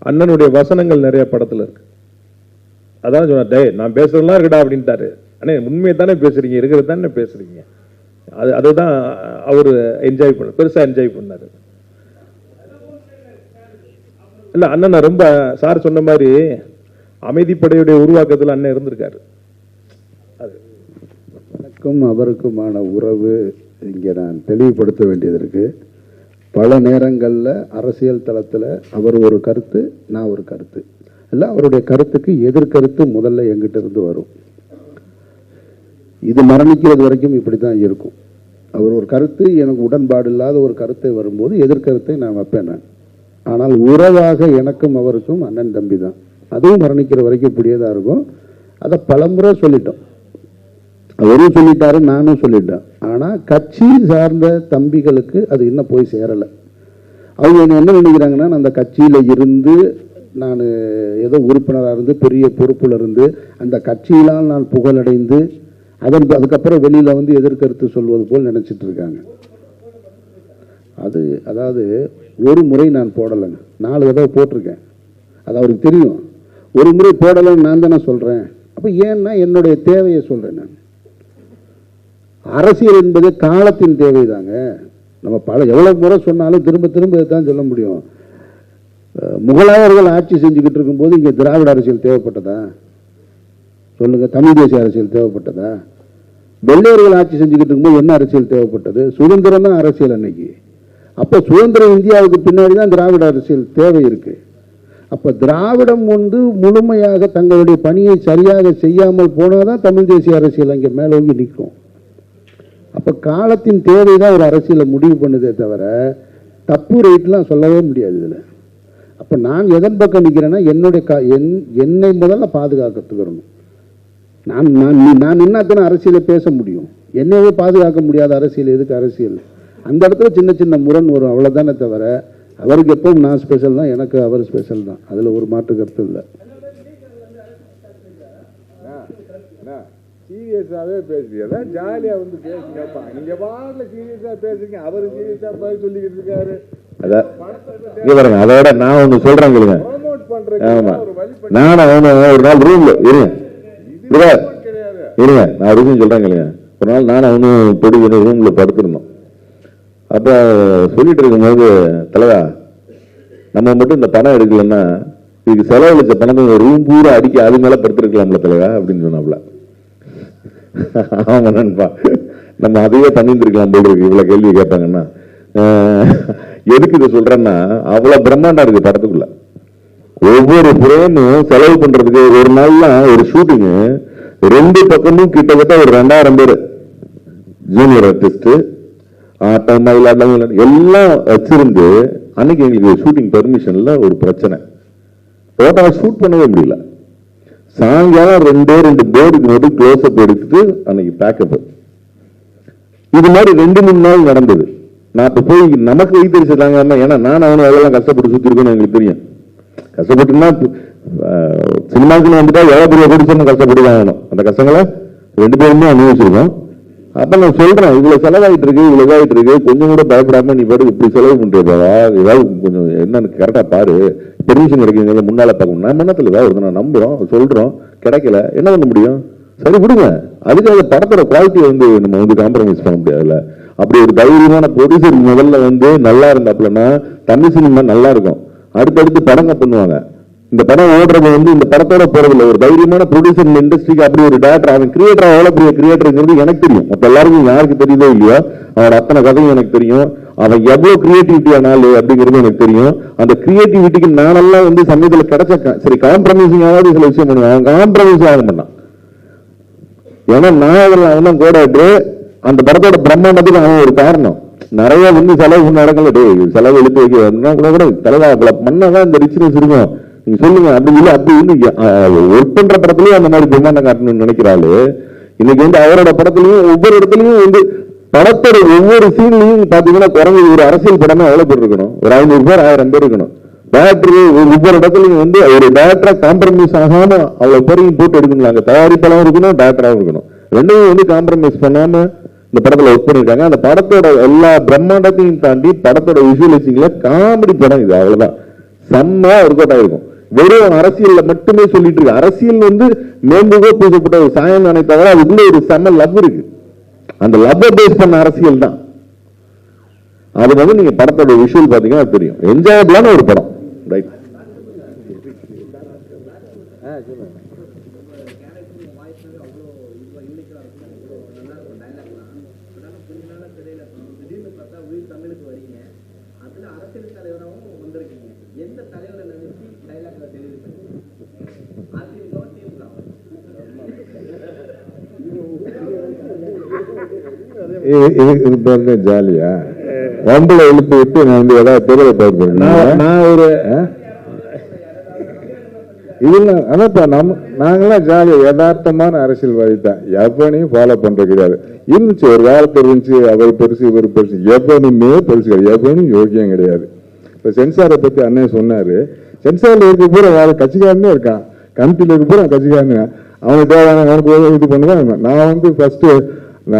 E: அண்ணனுடைய வசனங்கள் நிறைய படத்துல இருக்கு. அதான் சொன்ன, டே நான் பேசுறதுலாம் இருக்கடா அப்படின்ட்டாரு. அண்ணே உண்மையை தானே பேசுறீங்க, இருக்கிறது தானே பேசுறீங்க. அதுதான் அவரு என்ஜாய் பண்ண, பெருசா என்ஜாய் பண்ணாரு. இல்ல அண்ணன் ரொம்ப சார் சொன்ன மாதிரி அமைதிப்படையுடைய உருவாக்கத்தில் அண்ணன் இருந்திருக்காரு. அது
A: எனக்கும் அவருக்குமான உறவு இங்கே நான் தெளிவுபடுத்த வேண்டியது இருக்கு. பல நேரங்களில் அரசியல் தளத்தில் அவர் ஒரு கருத்து, நான் ஒரு கருத்து, இல்லை அவருடைய கருத்துக்கு எதிர்கருத்து முதல்ல எங்கிட்ட இருந்து வரும். இது மரணிக்கிறது வரைக்கும் இப்படி தான் இருக்கும். அவர் ஒரு கருத்து, எனக்கு உடன்பாடு இல்லாத ஒரு கருத்தை வரும்போது எதிர்கருத்தை நான் வைப்பேன் நான். ஆனால் உறவாக எனக்கும் அவருக்கும் அண்ணன் தம்பி தான். அதுவும் மரணிக்கிற வரைக்கும் இப்படியே தான் இருக்கும். அதை பலமுறை சொல்லிட்டோம். அவரும் சொல்லிட்டாரு, நானும் சொல்லிட்டேன். ஆனால் கட்சி சார்ந்த தம்பிகளுக்கு அது இன்னும் போய் சேரலை. அவங்க என்ன நினைக்கிறாங்கன்னா, அந்த கட்சியில் இருந்து நான் ஏதோ உறுப்பினராக இருந்து பெரிய பொறுப்பில் இருந்து அந்த கட்சியினால் நான் புகழடைந்து அதுக்கப்புறம் வெளியில் வந்து எதிர்கருத்து சொல்வது போல் நினச்சிட்டு இருக்காங்க. அதாவது ஒரு முறை நான் போடலைங்க, 4 தடவை போட்டிருக்கேன். அது அவருக்கு தெரியும். ஒரு முறை போடலைன்னு நான் தானே சொல்கிறேன். அப்போ ஏன்னா என்னுடைய தேவையை சொல்கிறேன் நான். அரசியல் என்பது காலத்தின் தேவைதாங்க. நம்ம எவ்வளோ முறை சொன்னாலும் திரும்ப திரும்ப தான் சொல்ல முடியும். முகலாயர்கள் ஆட்சி செஞ்சுக்கிட்டு இருக்கும்போது இங்கே திராவிட அரசியல் தேவைப்பட்டதா சொல்லுங்க? தமிழ் தேசிய அரசியல் தேவைப்பட்டதா? வெள்ளையர்கள் ஆட்சி செஞ்சுக்கிட்டு இருக்கும்போது என்ன அரசியல் தேவைப்பட்டது? சுதந்திரம் தான் அரசியல் அன்னைக்கு. அப்போ சுதந்திர இந்தியாவுக்கு பின்னாடி தான் திராவிட அரசியல் தேவை இருக்கு. அப்போ திராவிடம் முழுமையாக தங்களுடைய பணியை சரியாக செய்யாமல் போனாதான் தமிழ் தேசிய அரசியல் அங்கே மேலோங்கி நிற்கும். அப்போ காலத்தின் தேவை தான் ஒரு அரசியலை முடிவு பண்ணுதே தவிர தப்பு ரைட்லாம் சொல்லவே முடியாது இதில். அப்போ நான் எதன் பக்கம் நிற்கிறேன்னா என்னை முதல்ல பாதுகாத்துக்கிறணும். நான் என்னத்தானே அரசியலை பேச முடியும். என்னையே பாதுகாக்க முடியாத அரசியல் எதுக்கு அரசியல்? அந்த இடத்துல சின்ன சின்ன முரண் வரும், அவ்வளோதானே தவிர அவருக்கு எப்பவும் நான் ஸ்பெஷல் தான், எனக்கு அவர் ஸ்பெஷல் தான், அதில் ஒரு மாற்று கருத்து இல்லை.
I: சீரியஸாகவே பேசுறீங்க, ஜாலியாக வந்து பேசுங்கப்பா. நீங்கள் பாட்டில் சீரியஸாக பேசுறீங்க, அவரு சீரியஸாக பதில் சொல்லிக்கிட்டு இருக்காரு.
H: பாருங்க, அதோட நான் ஒன்று சொல்றேன் கேளுங்க. ஆமா, நானும் அவனு ஒரு நாள் ரூம்ல இருங்க, நான் ஒரு விஷயம் சொல்றேன் கேளுங்க. ஒரு நாள் நானும் அவனும் பொடி ரூம்ல படுத்திருந்தோம். அப்ப சொல்லிட்டு இருக்கும்போது, தலைவா நம்ம மட்டும் இந்த பணம் எடுக்கலன்னா இதுக்கு செலவழிச்ச பணத்தை ரூம் பூரா அடிக்க அது மேல படுத்திருக்கலாம்ல தலைவா அப்படின்னு சொன்னாப்ல. ஆமா நண்பா, நம்ம அதையே பண்ணிருக்கலாம் போல இருக்கு இவ்வளவு கேள்வி கேட்டாங்கன்னா. எதுக்கு இதை சொல்றேன்னா, அவ்வளவு பிரம்மாண்டம் இருக்கு படத்துக்குள்ள. ஒவ்வொரு ஃப்ரேமும் செலவு பண்றதுக்கு ஒரு நாள்லாம் ஒரு ஷூட்டிங்கு 2 பக்கமும் கிட்டத்தட்ட ஒரு 2000 பேர் ஜூனியர் ஆர்டிஸ்ட் ஆட்டம் எல்லாம் வச்சிருந்து, அன்னைக்கு எங்களுக்கு ஷூட்டிங் பெர்மிஷன்ல ஒரு பிரச்சனை, டோட்டலா ஷூட் பண்ணவே முடியல. சாயங்காலம் 2 போர்டுக்கு மட்டும் க்ளோஸ் அப் எடுத்துட்டு அன்னைக்கு பேக்கப். இது மாதிரி 2-3 நாள் நடந்தது. நான் இப்ப போய் நமக்கு வைத்தறிச்சாங்க, ஏன்னா நான் அவனு அதெல்லாம் கஷ்டப்பட்டு சுத்தி இருக்கேன்னு எங்களுக்கு தெரியும். கஷ்டப்பட்டுன்னா சினிமாக்குன்னு வந்துட்டா எவ்வளவு பெரிய குடிச்சோம் கஷ்டப்பட்டுதான் ஆகணும். அந்த கஷ்டங்களை 2 பேருமே அனுபவிச்சிருக்கோம். அப்ப நான் சொல்றேன், இவ்வளவு செலவாயிட்டு இருக்கு, இவ்வளவு இதாயிட்டு இருக்கு, கொஞ்சம் கூட பயப்படாம நீ பாட்டு இப்படி செலவு பண்றா, ஏதாவது கொஞ்சம் என்னன்னு கரெக்டா பாரு, பெர்மிஷன் கிடைக்குங்க முன்னால பார்க்கணும். நான் மன்னத்துல ஏதாவது நான் நம்புறோம், சொல்றோம், கிடைக்கல, என்ன பண்ண முடியும்? சரி விடுங்க. அதுக்காக படத்தோட குவாலிட்டியை வந்து நம்ம வந்து காம்ப்ரமைஸ் பண்ண முடியாதுல்ல. அப்படி ஒரு தைரியமான ப்ரொடியூசர் முதல்ல வந்து நல்லா இருந்தாப்லன்னா தமிழ் சினிமா நல்லா இருக்கும். அடுத்தடுத்து படங்க பண்ணுவாங்க. இந்த படம் ஓடுறது வந்து இந்த படத்தோட போறதில்ல. ஒரு தைரியமான ப்ரொடியூசர் இண்டஸ்ட்ரிக்கு அப்படி ஒரு டேரக்டர், அவன் கிரியேட்டர் எவ்வளவு பெரிய கிரியேட்டருங்கிறது எனக்கு தெரியும். அப்ப எல்லாருக்கும் யாருக்கு தெரியுதோ இல்லையோ அவனோட அத்தனை கதையும் எனக்கு தெரியும். அவன் எவ்வளவு கிரியேட்டிவிட்டி ஆனாலு அப்படிங்கிறது எனக்கு தெரியும். அந்த கிரியேட்டிவிட்டிக்கு நானெல்லாம் வந்து சமயத்தில் கிடைச்ச சரி காம்ப்ரமைசிங் ஆகாது சில விஷயம் பண்ணுவான், அவன் காம்ப்ரமைஸ் ஆக மாட்டான். ஏன்னா நான் அவன் தான் கோடாட்டு அந்த படத்தோட பிரம்மாண்டத்துக்கு அவன் ஒரு காரணம். நிறைய வந்து செலவு நடக்கல, டே செலவு எழுத்து வைக்க கூட தலைவா பண்ணாதான் இந்த ரிச்னஸ் இருக்கும். நீங்க சொல்லுங்க அப்படி இல்லை, அப்படி வந்து ஒர்க் பண்ற படத்துலயும் அந்த மாதிரி பிரம்மாண்டம் காட்டணும்னு நினைக்கிறாரு. இன்னைக்கு வந்து அவரோட படத்துலயும் ஒவ்வொரு இடத்துலயும் வந்து படத்தோட ஒவ்வொரு சீன்லயும் பாத்தீங்கன்னா குறைஞ்ச ஒரு அரசியல் படமே எவ்வளவு பேர் இருக்கணும், ஒரு 500 பேர் 1000 பேர் இருக்கணும். டேரக்டர் ஒவ்வொரு இடத்துலயும் வந்து ஒரு டேரக்டரா காம்ப்ரமைஸ் ஆகாம அவ்வளவு பேரையும் போட்டு எடுக்கணும். அங்க தயாரிப்பாளரும் இருக்கணும், டேரக்டராகவும் இருக்கணும். ரெண்டையும் வந்து காம்ப்ரமைஸ் பண்ணாம இந்த படத்துல ஒர்க் பண்ணிருக்காங்க. அந்த படத்தோட எல்லா பிரம்மாண்டத்தையும் தாண்டி படத்தோட விஷுவலைசிங்ல காமெடி படம் இது, அவ்வளவுதான். செம்மையா ஒர்க் அவுட் ஆயிருக்கும். வெறும் அரசியல்ல மட்டுமே சொல்லிட்டு இருக்கு. அரசியல் வந்து மேம்புகோ பூசப்பட்ட ஒரு சாயம் தானே தவிர அதுக்குள்ள ஒரு செம்ம லவ் இருக்கு. அந்த லவ்வை பேஸ் பண்ண அரசியல் தான் அது. வந்து நீங்க படத்தோட விஷுவல் பாத்தீங்கன்னா தெரியும், என்ஜாயபிளான ஒரு படம். ரைட்.
I: இது பாருங்க ஜாலியா வம்புல எழுப்பி விட்டு நான் வந்து ஏதாவது தெரியல பார்ப்பேன். நான் ஒரு இதுல அதான்ப்பா நாங்கெல்லாம் ஜாலியா யதார்த்தமான அரசியல்வாதி தான். எவனையும் ஃபாலோ பண்றது கிடையாது. இருந்துச்சு ஒரு காலத்துல இருந்துச்சு, அவர் பெருசு இவர் பெருசு, எவனுமே பெருசு கிடையாது, எவனும் யோகியம் கிடையாது. இப்ப சென்சாரை பத்தி அண்ணன் சொன்னாரு. சென்சார்ல இருக்க பூரா வேற கட்சிக்காரனே இருக்கான், கமிட்டியில இருக்க பூரா கட்சிக்காரனு. அவனுக்கு தேவையான அவனுக்கு இது பண்ணுவேன். நான் வந்து ஃபர்ஸ்ட்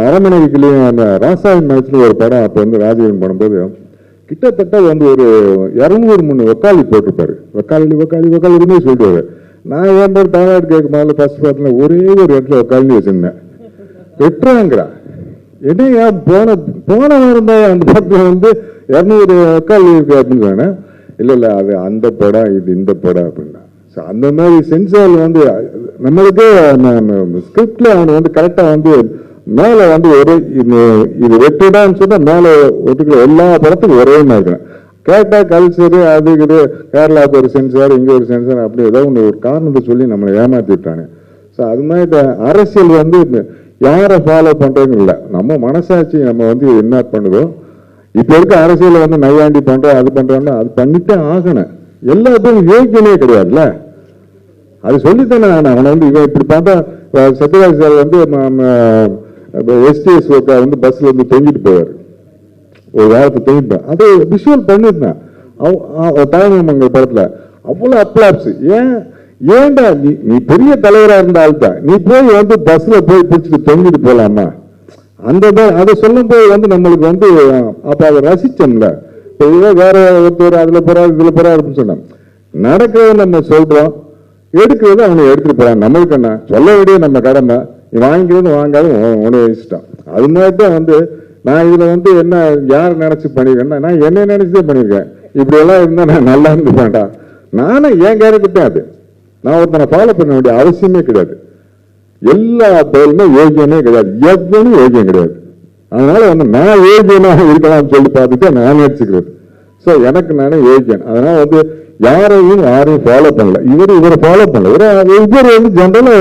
I: அரமனைக்குள்ளேயும் அந்த ராசாவின் மனசுல ஒரு படம் அப்ப வந்து ராஜீவன் பண்ணும்போது கிட்டத்தட்ட வந்து ஒரு 200-300 வக்காலி போட்டிருப்பாரு. வக்காலி வக்காலி வக்காலிமே சொல்லிடுவாரு. நான் ஏன் பேர் தமிழ்நாடு கேட்க முதல்ல ஃபர்ஸ்ட் பார்த்தா ஒரே ஒரு இடத்துல வக்காலி வச்சிருந்தேன். வெட்டுறாங்கிறா என்ன போன வாரம் தான் அந்த படத்துல வந்து 200 வக்காலி இருக்கு அப்படின்னு சொன்னேன். இல்ல அது அந்த படம் இது இந்த படம் அப்படின்னா அந்த மாதிரி சென்சார் வந்து நம்மளுக்கு ஸ்கிரிப்ட்ல அவன் வந்து கரெக்டா வந்து மேல வந்து ஒரு இது வெட்டுடான்னு சொன்னா மேல ஒட்டுக்கிற எல்லா படத்துக்கும் ஒரே மாதிரி இருக்கணும். கேட்டா கல்ச்சரு அது இது கேரளாவுக்கு ஒரு சென்சார் இங்க ஒரு சென்சார் அப்படி ஏதாவது ஒன்று ஒரு காரணத்தை சொல்லி நம்மளை ஏமாத்தி விட்டாங்க. ஸோ அது மாதிரி அரசியல் வந்து யாரை ஃபாலோ பண்றதுன்னு இல்லை, நம்ம மனசாட்சி நம்ம வந்து என்ன பண்ணுதோ. இப்ப இருக்க அரசியல வந்து நையாண்டி பண்றோம் அது பண்றோம்னா அது பண்ணிட்டே ஆகணும். எல்லாத்துக்கும் யோகியமே கிடையாதுல்ல, அது சொல்லித்தானே அவனை வந்து இவன் இப்படி பார்த்தா சத்யராஜ் சார் வந்து எஸ்டிஎஸ் வந்து பஸ்ல வந்து தொங்கிட்டு போவார். ஒரு காலத்தை தூங்கிட்டேன். அதை விஷுவல் பண்ணிருந்தேன் தாய்மங்கள் படத்துல. அவ்வளவு அப்ளாப்ஸ். ஏன்டா நீ பெரிய தலைவரா இருந்த ஆள் தான், நீ போய் வந்து பஸ்ல போய் பிடிச்சிட்டு தொங்கிட்டு போலாமா? அதை சொல்லும் போது நம்மளுக்கு அப்ப அதை ரசிச்சோம்ல. இப்போ வேற ஒருத்தர் அதுல போறாரு இதுல போறாரு அப்படின்னு சொன்னோம். நடக்கிறத நம்ம சொல்றோம், எடுக்கிறது அவனை எடுத்துட்டு போறான். நம்மளுக்கு என்ன சொல்ல வேண்டிய நம்ம கடமை. நீ வாங்கிக்கிறது வாங்காத உணவு வச்சுட்டான். அது மாதிரி தான் நான் இதுல என்ன யார் நினைச்சு பண்ணிருக்கேன்னா, நான் என்ன நினைச்சுதான் பண்ணிருக்கேன். இப்படி எல்லாம் இருந்தா நான் நல்லா இருந்து வேண்டாம். நானும் என் கேரக்டர் அது. நான் ஒருத்தனை ஃபாலோ பண்ண வேண்டிய அவசியமே கிடையாது. எல்லா பேருமே யோகியனே கிடையாது, எவ்வளவு யோகியம் கிடையாது. அதனால நான் யோகியனாக இருக்கலாம்னு சொல்லி பார்த்துட்டு நான் நினைச்சுக்கிறது. ஸோ எனக்கு நானே யோகியன். அதனால யாரையும் ஃபாலோ பண்ணல. இவரை ஃபாலோ பண்ணல. இவர் ஜெனரலா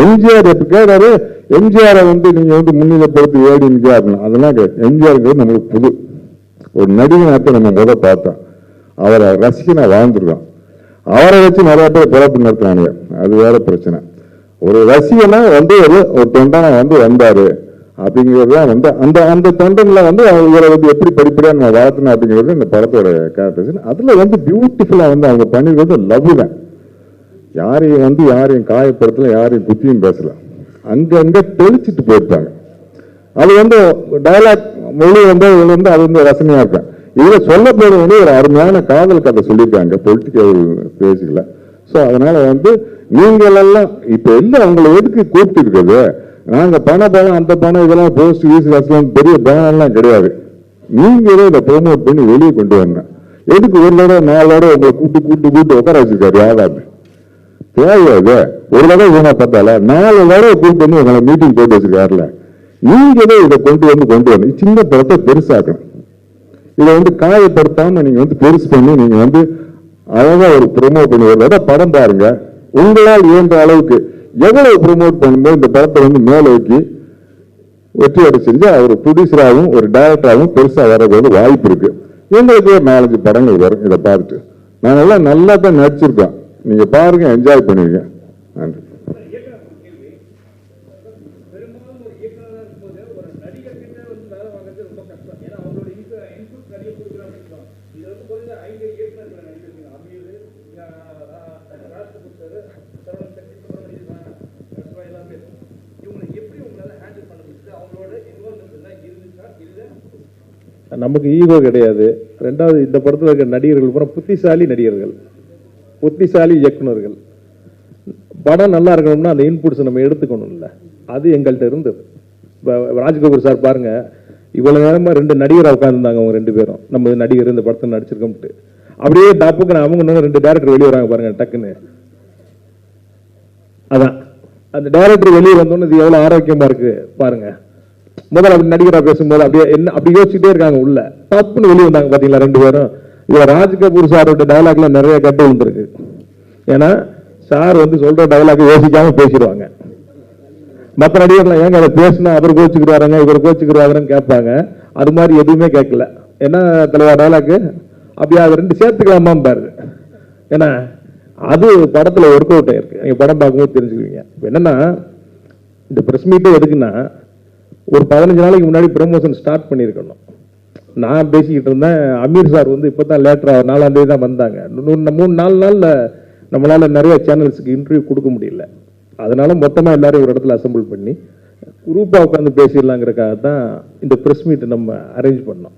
I: எம்ஜிஆர் கேட்டாரு, எம்ஜிஆரை நீங்க முன்னிலைப்படுத்தி ஏடிங்க அப்படின்னா அதெல்லாம் எம்ஜிஆருங்கிறது நம்மளுக்கு புது ஒரு நடிகனாக்க நம்ம பார்த்தோம். அவரை ரசிகனா வாழ்ந்துருக்கோம். அவரை வச்சு நிறைய பேர் பிறப்பு நடத்துறாங்க. அது வேற பிரச்சனை. ஒரு ரசிகனா ஒரு தொண்டனா வந்தாரு அப்படிங்கிறது அந்த அந்த தொண்டன்ல இவரை எப்படி படிப்படியா நம்ம வளர்த்தணும் அப்படிங்கிறது இந்த படத்தோட கேரக்டர்ஸ். அதுல பியூட்டிஃபுல்லா அவங்க பண்ணிருக்கிறது லவ் தான். யாரையும் காயப்படுத்தல, யாரையும் குத்தியும் பேசல. அங்க தெளிச்சுட்டு போயிருப்பாங்க. அது டயலாக் மொழி அது ரசனையா இருக்கும். இதுல சொல்ல போறது ஒரு அருமையான காதல் கதை சொல்லியிருக்காங்க, பொலிட்டிக்கல் பேஜ்ல. ஸோ அதனால நீங்கள் எல்லாம் இப்ப எல்லாம் அவங்களை எதுக்கு கூப்பிட்டு இருக்குது? நாங்க பணம் அந்த பணம் இதெல்லாம் போஸ்ட் வீசுலாம் பெரிய பேனர்லாம் கிடையாது. நீங்களே இதை ப்ரொமோட் பண்ணி வெளியே கொண்டு வரணும். எதுக்கு ஒரு தடவை 4 தடவை உங்களை கூப்பிட்டு உட்கார வச்சிருக்காரு யாராவது? தேவையாது. ஒரு தடவை இவங்க பார்த்தால 4 தடவை கூப்பிட்டு வந்து உங்களை மீட்டிங் போட்டு வச்சிருக்காருல. நீங்களே இதை கொண்டு வரணும். சின்ன படத்தை பெருசாக்கணும். இதை காயப்படுத்தாம நீங்க பெருசு பண்ணி நீங்க அழகா ஒரு ப்ரொமோட் பண்ணி ஒரு தடவை படம் பாருங்க. உங்களால் இயன்ற அளவுக்கு எவ்வளவு ப்ரொமோட் பண்ணும்போது இந்த படத்தை மேல வைக்கி வெற்றி அடை செஞ்சு அவர் ப்ரொடியூசராகவும் ஒரு டைரக்டராகவும் பெருசா வரது வாய்ப்பு இருக்கு. எங்களுக்கு ஒரு 4-5 படங்கள் வரும். இதை பார்த்துட்டு நாங்கெல்லாம் நல்லா தான் நடிச்சிருக்கோம். நீங்க பாருங்க, என்ஜாய் பண்ணுவீங்க. நன்றி.
E: நமக்கு ஈகோ கிடையாது. ரெண்டாவது, இந்த படத்தில் இருக்கிற நடிகர்கள் பூரா புத்திசாலி நடிகர்கள், புத்திசாலி இயக்குநர்கள். படம் நல்லா இருக்கணும்னா அந்த இன்புட்ஸ் நம்ம எடுத்துக்கணும். இல்லை, அது எங்கள்கிட்ட இருந்தது. ராஜ்கபூர் சார் பாருங்க, இவ்வளவு நேரமா 2 நடிகராக உட்காந்துருந்தாங்க. அவங்க 2 பேரும் நம்ம நடிகர் இந்த படத்தை நடிச்சிருக்கோம்ட்டு அப்படியே டாப்புக்கு அவங்க 2 டேரக்டர் வெளியே வராங்க பாருங்க டக்குன்னு. அதான் அந்த டைரக்டர் வெளியே வந்தோன்னு இது எவ்வளவு ஆரோக்கியமா இருக்கு பாருங்க. முதல்ல அப்படி நடிகரா பேசும்போது அப்படியே என்ன அப்படி யோசிச்சுட்டே இருக்காங்க. உள்ள தப்புன்னு வெளியே வந்தாங்க பாத்தீங்களா 2 பேரும். இதுல ராஜ் கபூர் சாரோட டயலாக்ல நிறைய கட்டு விழுந்திருக்கு. ஏன்னா சார் சொல்ற டயலாக் யோசிக்காம பேசிடுவாங்க. மற்ற நடிகர்லாம் ஏங்க அதை பேசினா அவர் கோச்சுக்கிறாருங்க இவர் கோச்சுக்கிறாருன்னு கேட்பாங்க. அது மாதிரி எதுவுமே கேட்கல. என்ன தலைவா டயலாக் அப்படியே அதை 2 சேர்த்துக்கலாமா பாரு. ஏன்னா அது படத்துல ஒர்க் அவுட் ஆயிருக்கு. நீங்க படம் பார்க்கும்போது தெரிஞ்சுக்குவீங்க. என்னன்னா இந்த பிரஸ் மீட்டே எதுக்குன்னா, ஒரு 15 நாளைக்கு முன்னாடி ப்ரமோஷன் ஸ்டார்ட் பண்ணியிருக்கணும். நான் பேசிக்கிட்டு இருந்தேன். அமீர் சார் இப்போதான் லேட்டரா 4ஆம் தேதி தான் வந்தாங்க. 3-4 நாள்ல நம்மளால நிறைய சேனல்ஸுக்கு இன்டர்வியூ கொடுக்க முடியல. அதனால மொத்தமா எல்லாரும் ஒரு இடத்துல அசம்பிள் பண்ணி குரூப்பா உட்காந்து பேசிடலாங்கிறதுக்காக தான் இந்த பிரஸ் மீட் நம்ம அரேஞ்ச் பண்ணோம்.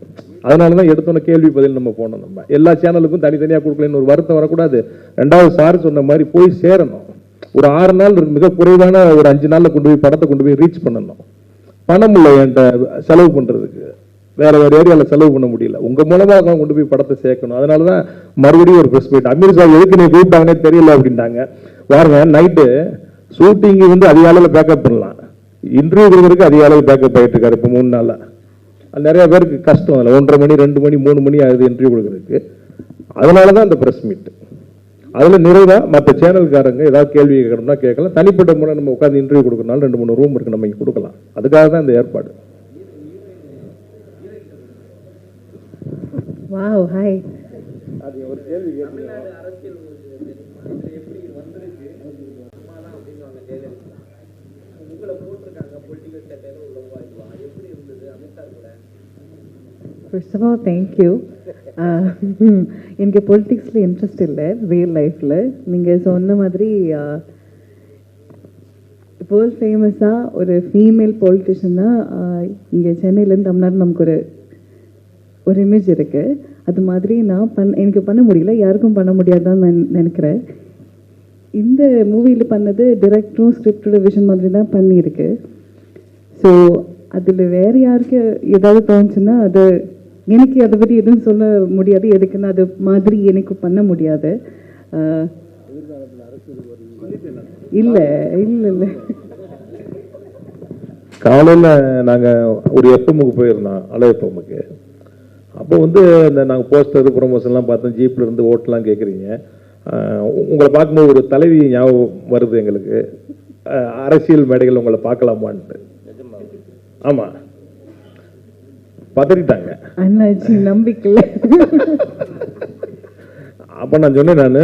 E: அதனாலதான் எடுத்தோன்ன கேள்வி பதில் நம்ம போனோம். நம்ம எல்லா சேனலுக்கும் தனித்தனியா கொடுக்கலன்னு ஒரு வருத்தம் வரக்கூடாது. 2வது சார் சொன்ன மாதிரி போய் சேரணும். ஒரு 6 நாள் மிக குறைவான ஒரு 5 நாள்ல படத்தை கொண்டு போய் ரீச் பண்ணணும். பணம் இல்லை என்கிட்ட செலவு பண்றதுக்கு. வேற ஏரியால செலவு பண்ண முடியல. உங்க மூலமா கொண்டு போய் படத்தை சேர்க்கணும். அதனாலதான் மறுபடியும் ஒரு பிரஸ் மீட். அமீர் சார் எதுக்கு நீ கூப்பிட்டாங்கன்னே தெரியல அப்படின்ட்டாங்க. பாருங்க, நைட்டு ஷூட்டிங் அதிகாலையில பேக்கப் பண்ணலாம், இன்டர்வியூ கொடுக்கறதுக்கு அதிகாலையில் பேக்கப் ஆகிட்டு இருக்காரு. இப்போ 3 நாளா நிறைய பேருக்கு கஷ்டம். அதில் 1:30 மணி 2 மணி 3 மணி ஆகுது இன்டர்வியூ கொடுக்கறதுக்கு. அதனாலதான் அந்த பிரஸ் மீட். அதுல நிறைவா மற்ற சேனல்காரங்க ஏதாவது கேள்வி கேட்கணும்னா கேட்கலாம். தனிப்பட்ட முறை நம்ம உட்காந்து இன்டர்வியூ கொடுக்கறதுனால 2-3 ரூம் இருக்கு, நம்ம இங்க கொடுக்கலாம். அதுக்காக தான் இந்த ஏற்பாடு.
J: Wow, hi.
E: அது ஒரு கேள்வி கேட்குறீங்க.
J: First of all, thank you. எனக்கு பொலிட்டிக்ஸில் இன்ட்ரெஸ்ட் இல்லை ரியல் லைஃப்பில். நீங்கள் சொன்ன மாதிரி வேர்ல்ட் ஃபேமஸாக ஒரு ஃபீமேல் பொலிட்டிஷியன் தான் இங்கே சென்னையிலேருந்து தமிழ்நாடு நமக்கு ஒரு இமேஜ் இருக்குது. அது மாதிரி எனக்கு பண்ண முடியல, யாருக்கும் பண்ண முடியாதுன்னு நான் நினைக்கிறேன். இந்த மூவியில் பண்ணது டிரெக்டரும் ஸ்கிரிப்டோட விஷன் மாதிரி தான் பண்ணியிருக்கு. ஸோ அதில் வேறு யாருக்கு ஏதாவது தோணுச்சுன்னா அது எனக்கு அதை பற்றி எதுவும் சொல்ல முடியாது. எதுக்குன்னா அது மாதிரி எனக்கு பண்ண முடியாது. இல்லை இல்லை இல்லை
E: காலையில் நாங்கள் ஒரு எஃப்எம்முக்கு போயிருந்தோம், அலை எஃப்எம்முக்கு. அப்போ வந்து இந்த நாங்கள் போஸ்டர் ப்ரொமோஷன்லாம் பார்த்தோம், ஜீப்பில் இருந்து ஓட்டெலாம் கேட்குறீங்க. உங்களை பார்க்கும்போது ஒரு தலைவி ஞாபகம் வருது எங்களுக்கு, அரசியல் மேடைகள் உங்களை பார்க்கலாமான்ட்டு. ஆமாம், பதறிட்டாங்க.
J: நம்பிக்கை.
E: அப்போ நான் சொன்னேன், நான்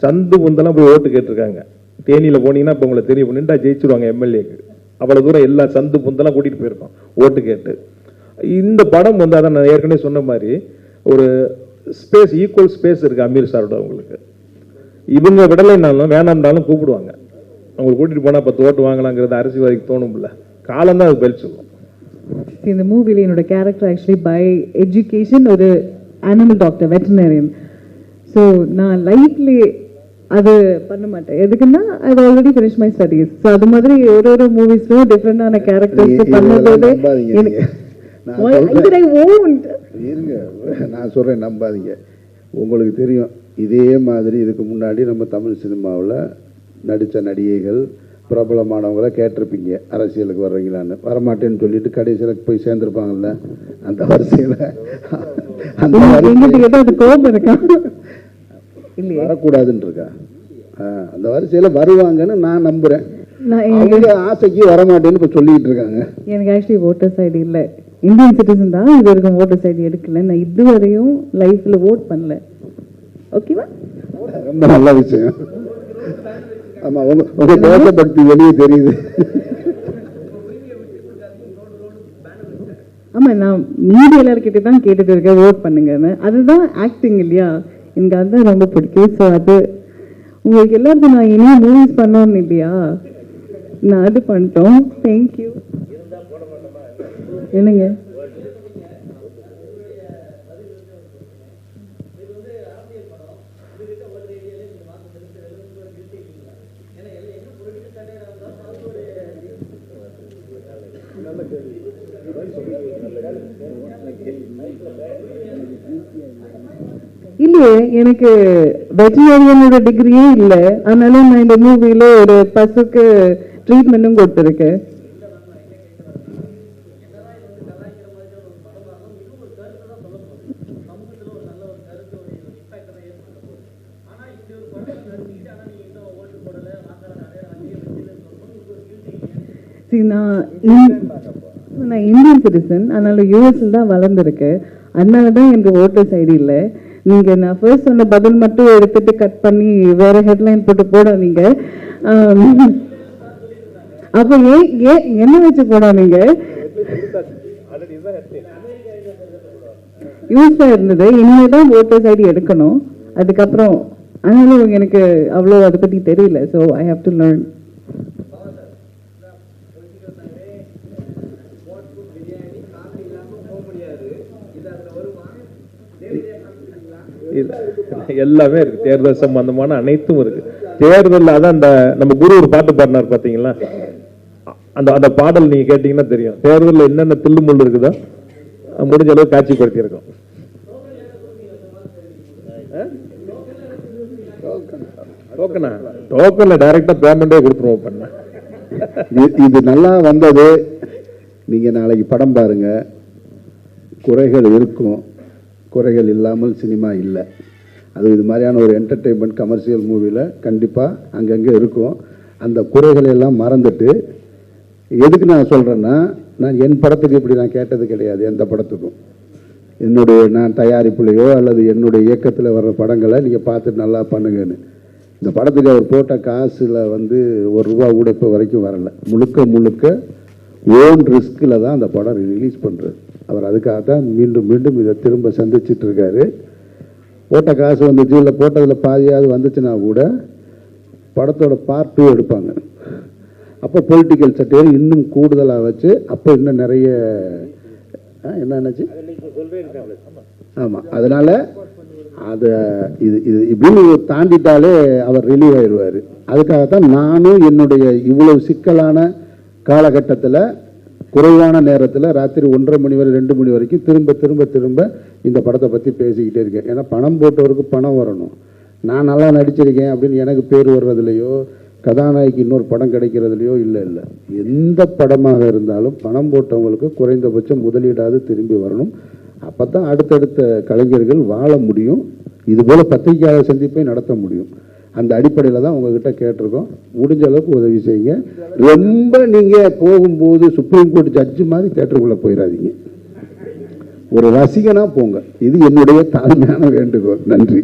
E: சந்து புந்தெல்லாம் போய் ஓட்டு கேட்டிருக்காங்க. தேனியில் போனீங்கன்னா இப்போ உங்களை தெரியும், நின்றா ஜெயிச்சிருவாங்க எம்எல்ஏக்கு. அவ்வளோ தூரம் எல்லா சந்து புந்தெல்லாம் கூட்டிகிட்டு போயிருக்கோம் ஓட்டு கேட்டு. இந்த படம் வந்து அதான் நான் ஏற்கனவே சொன்ன மாதிரி ஒரு ஸ்பேஸ், ஈக்குவல் ஸ்பேஸ் இருக்குது அமீர் சாரோட. அவங்களுக்கு இவங்க விடலைன்னாலும் வேணாம்னாலும் கூப்பிடுவாங்க. அவங்களுக்கு கூட்டிகிட்டு போனால் 10 ஓட்டு வாங்கலாங்கிறது அரசியல்வாதிக்கு தோணும்ல, காலம்தான் அது பதில் சொல்லும்.
J: இந்த மூவியில் என்னோட கேரக்டர் ஆக்சுவலி பை எஜுகேஷன் ஒரு அனிமல் டாக்டர், வெட்டனரியன். ஸோ நான் லைஃப்லேயே அது பண்ண மாட்டேன். எதுக்குன்னா I already finish my studies. So அது மாதிரி ஒரு மூவிஸ்லும் டிஃப்ரெண்டான கேரக்டர்ஸ் பண்ணும்போது
A: இருங்க, நான் சொல்கிறேன், நம்பாதீங்க. உங்களுக்கு தெரியும், இதே மாதிரி இதுக்கு முன்னாடி நம்ம தமிழ் சினிமாவில் நடித்த நடிகைகள் பிரபலமானவங்கள கேட்டிருப்பீங்க, அரசியலுக்கு வர்றீங்களான்னு. வரமாட்டேன்னு சொல்லிட்டு கடைசியில் போய் சேர்ந்துருப்பாங்கல்ல. அந்த வரிசையில் வரக்கூடாதுன்னு இருக்கா? அந்த வரிசையில் வருவாங்கன்னு நான் நம்புகிறேன். அவங்க ஆசைக்கு வரமாட்டேன்னு இப்போ சொல்லிட்டு இருக்காங்க.
J: எனக்கு ஆக்சுவலி ஓட்டர்ஸ் ஐடி இல்லை, இந்தியன் சிட்டிசன் தான். இது வரைக்கும் ஓட்டர்ஸ் ஐடி எடுக்கல. நான் இதுவரையும் லைஃப்பில் ஓட் பண்ணல. ஓகேவா?
A: ரொம்ப நல்ல விஷயம். ஆமா, உங்க தேச பக்தி வெளியே தெரியுது.
J: ஆமா, நான் மீடியா எல்லாருக்கிட்ட தான் கேட்டுட்டு இருக்கேன் ஓட் பண்ணுங்கன்னு. அதுதான் ஆக்டிங் இல்லையா? எனக்கு அதுதான் ரொம்ப பிடிக்கும். ஸோ அது உங்களுக்கு எல்லாருக்கும் நான் இனியும் மூவிஸ் பண்ணோன்னு இல்லையா, நான் அது பண்ணிட்டோம். தேங்க்யூ. என்னங்க இல்லையே, எனக்கு வெட்டனரியனோட டிகிரியே இல்லை. அதனால நான் இந்த மூவில ஒரு பசுக்கு ட்ரீட்மெண்ட்டும் கொடுத்துருக்கேன். நான் இந்தியன் சிட்டிசன், அதனால யூஎஸ்ல தான் வளர்ந்துருக்கேன். அதனால தான் எனக்கு ஓட்டர்ஸ் ஐடி இல்லை. நீங்க நான் ஃபர்ஸ்ட் சொன்ன பதில் மட்டும் எடுத்துட்டு கட் பண்ணி வேற ஹெட்லைன் போட்டு போடாதீங்க. அப்ப ஏன் என்ன வச்சு போடாதீங்க? யூஸா இருந்தது. இனிமேதான் ஓட்டர்ஸ் ஐடி எடுக்கணும். அதுக்கப்புறம் அதனால எனக்கு அவ்வளோ அதை பத்தி தெரியல. So I have to learn.
E: எல்லாமே இருக்கு, தேர்தல் சம்பந்தமான அனைத்தும் இருக்கு. தேர்தல் அதான் அந்த நம்ம குரு ஒரு பாட்டு பாடினார் பாத்தீங்களா, அந்த பாடல் நீங்க கேட்டீங்கன்னா தெரியும். தேர்தலில் என்னென்ன தில்லு முள்ளு இருக்குதோ முடிஞ்ச அளவு காட்சிப்படுத்தி இருக்கோம். டோக்கன்ல டைரக்டா பேமெண்டே கொடுத்துருவோம் பண்ண.
A: இது நல்லா வந்தது. நீங்க நாளைக்கு படம் பாருங்க, குறைகள் இருக்கும், குறைகள் இல்லாமல் சினிமா இல்லை. அது இது மாதிரியான ஒரு என்டர்டெயின்மெண்ட் கமர்ஷியல் மூவியில் கண்டிப்பாக அங்கங்கே இருக்கும். அந்த குறைகளை எல்லாம் மறந்துட்டு, எதுக்கு நான் சொல்கிறேன்னா, நான் என் படத்துக்கு இப்படி நான் கேட்டது கிடையாது. எந்த படத்துக்கும் நான் தயாரிப்புலையோ அல்லது என்னுடைய இயக்கத்தில் வர்ற படங்களை நீங்கள் பார்த்துட்டு நல்லா பண்ணுங்கன்னு. இந்த படத்துக்கு அவர் போட்ட காசில் வந்து ₹1 கூட இப்போ வரைக்கும் வரலை. முழுக்க ஓன் ரிஸ்கில் தான் அந்த படம் ரிலீஸ் பண்ணுறது. அவர் அதுக்காக தான் மீண்டும் மீண்டும் இதை திரும்ப சந்திச்சிட்டு இருக்காரு. போட்ட காசு வந்துச்சு, இல்லை போட்டதில் பாதியாவது வந்துச்சுன்னா கூட படத்தோட பார்ட் 2 எடுப்பாங்க. அப்போ பொலிட்டிக்கல் சட்டையை இன்னும் கூடுதலாக வச்சு அப்போ இன்னும் நிறைய என்னச்சு ஆமாம், அதனால அதை இது இது இப்படின்னு தாண்டிட்டாலே அவர் ரிலீவ் ஆயிடுவார். அதுக்காகத்தான் நானும் என்னுடைய இவ்வளவு சிக்கலான காலகட்டத்தில் குறைவான நேரத்தில் ராத்திரி 1:30 மணி வரை 2 மணி வரைக்கும் திரும்ப திரும்ப திரும்ப இந்த படத்தை பற்றி பேசிக்கிட்டே இருக்கேன். ஏன்னா பணம் போட்டவருக்கு பணம் வரணும். நான் நல்லா நடிச்சிருக்கேன் அப்படின்னு எனக்கு பேர் வர்றதுலையோ கதாநாயகி இன்னொரு படம் கிடைக்கிறதுலையோ இல்லை. எந்த படமாக இருந்தாலும் பணம் போட்டவங்களுக்கு குறைந்தபட்சம் முதலீடாவது திரும்பி வரணும். அப்போ தான் அடுத்தடுத்த கலைஞர்கள் வாழ முடியும். இதுபோல் பத்திரிகையாளர் சந்திப்பை நடத்த முடியும். அந்த அடிப்படையில் தான் உங்ககிட்ட கேட்டிருக்கோம். முடிஞ்ச அளவுக்கு உதவி செய்யுங்க. ரொம்ப நீங்கள் போகும்போது சுப்ரீம் கோர்ட் ஜட்ஜு மாதிரி தேட்டருக்குள்ளே போயிடாதீங்க. ஒரு ரசிகனாக போங்க. இது என்னுடைய தாழ்மையான வேண்டுகோள். நன்றி.